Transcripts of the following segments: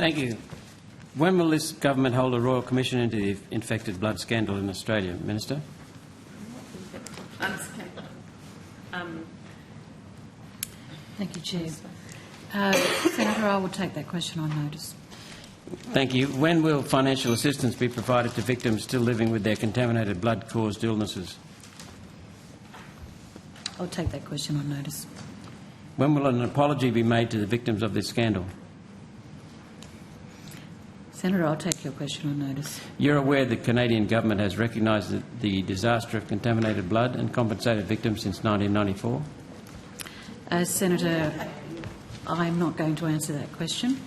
Thank you. When will this government hold a royal commission into the infected blood scandal in Australia, Minister? Thank you, Chair. Senator, I will take that question on notice. Thank you. When will financial assistance be provided to victims still living with their contaminated blood-caused illnesses? I'll take that question on notice. When will an apology be made to the victims of this scandal? Senator, I'll take your question on notice. You're aware the Canadian government has recognised the disaster of contaminated blood and compensated victims since 1994? Senator, I'm not going to answer that question.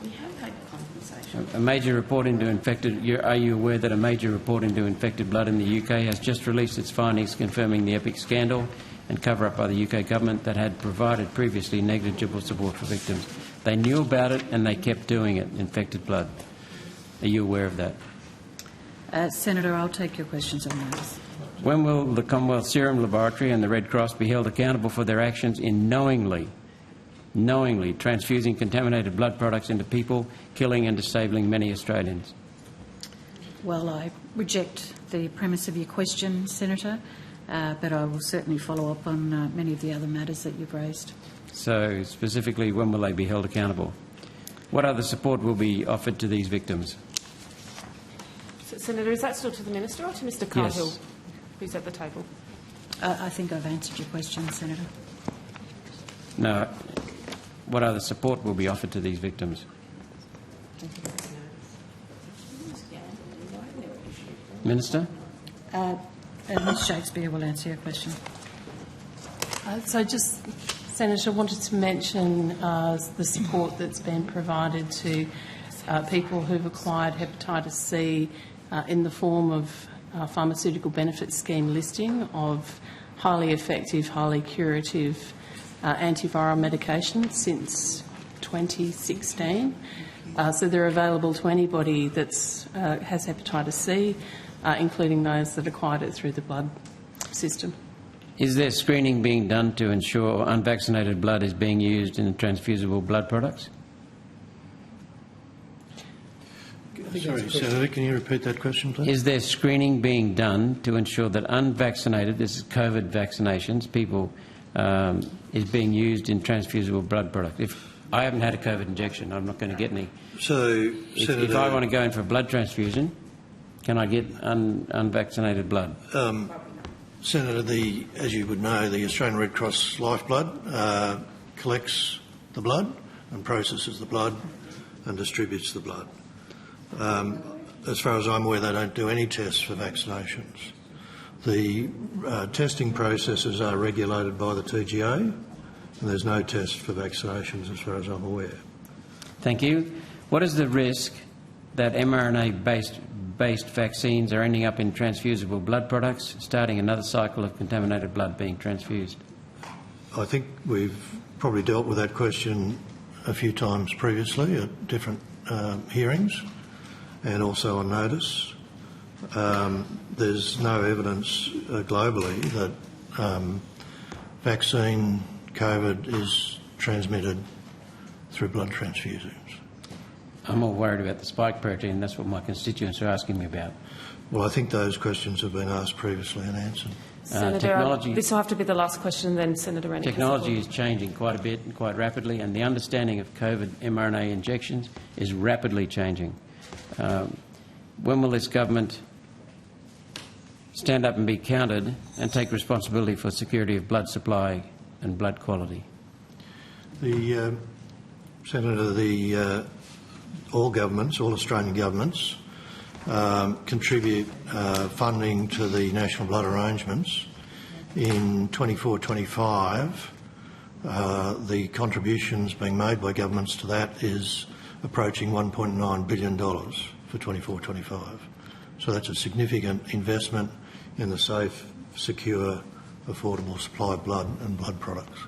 We have had compensation. A major report into are you aware that a major report into infected blood in the UK has just released its findings confirming the epic scandal and cover-up by the UK government that had provided previously negligible support for victims? They knew about it and they kept doing it, infected blood. Are you aware of that? Senator, I'll take your questions on notice. When will the Commonwealth Serum Laboratory and the Red Cross be held accountable for their actions in knowingly transfusing contaminated blood products into people, killing and disabling many Australians? Well, I reject the premise of your question, Senator, but I will certainly follow up on many of the other matters that you've raised. So, specifically, when will they be held accountable? What other support will be offered to these victims? Senator, is that still to the Minister or to Mr Carhill, Yes. who's at the table? I think I've answered your question, Senator. No. What other support will be offered to these victims? Minister? Ms Shakespeare will answer your question. Senator, I wanted to mention the support that's been provided to people who've acquired hepatitis C in the form of pharmaceutical benefit scheme listing of highly effective, highly curative antiviral medications since 2016. So they're available to anybody that has hepatitis C, including those that acquired it through the blood system. Is there screening being done to ensure unvaccinated blood is being used in transfusible blood products? Sorry, Senator, can you repeat that question, please? Is there screening being done to ensure that unvaccinated, this is COVID vaccinations, people, is being used in transfusible blood products? If I haven't had a COVID injection, I'm not going to get any. So, Senator, if I want to go in for a blood transfusion, can I get unvaccinated blood? Senator, as you would know, the Australian Red Cross lifeblood collects the blood and processes the blood and distributes the blood. As far as I'm aware, they don't do any tests for vaccinations. The testing processes are regulated by the TGA, and there's no test for vaccinations as far as I'm aware. Thank you. What is the risk that mRNA-based vaccines are ending up in transfusible blood products, starting another cycle of contaminated blood being transfused? I think we've probably dealt with that question a few times previously at different hearings and also on notice. There's no evidence globally that vaccine COVID is transmitted through blood transfusions. I'm more worried about the spike protein. That's what my constituents are asking me about. Well, I think those questions have been asked previously and answered. Senator, this will have to be the last question, then Senator Rennick. Technology is changing quite a bit and quite rapidly, and the understanding of COVID mRNA injections is rapidly changing. When will this government stand up and be counted and take responsibility for security of blood supply and blood quality? Senator, all governments, all Australian governments, contribute funding to the national blood arrangements. In 24-25, the contributions being made by governments to that is approaching $1.9 billion for 24-25. So that's a significant investment in the safe, secure, affordable supply of blood and blood products.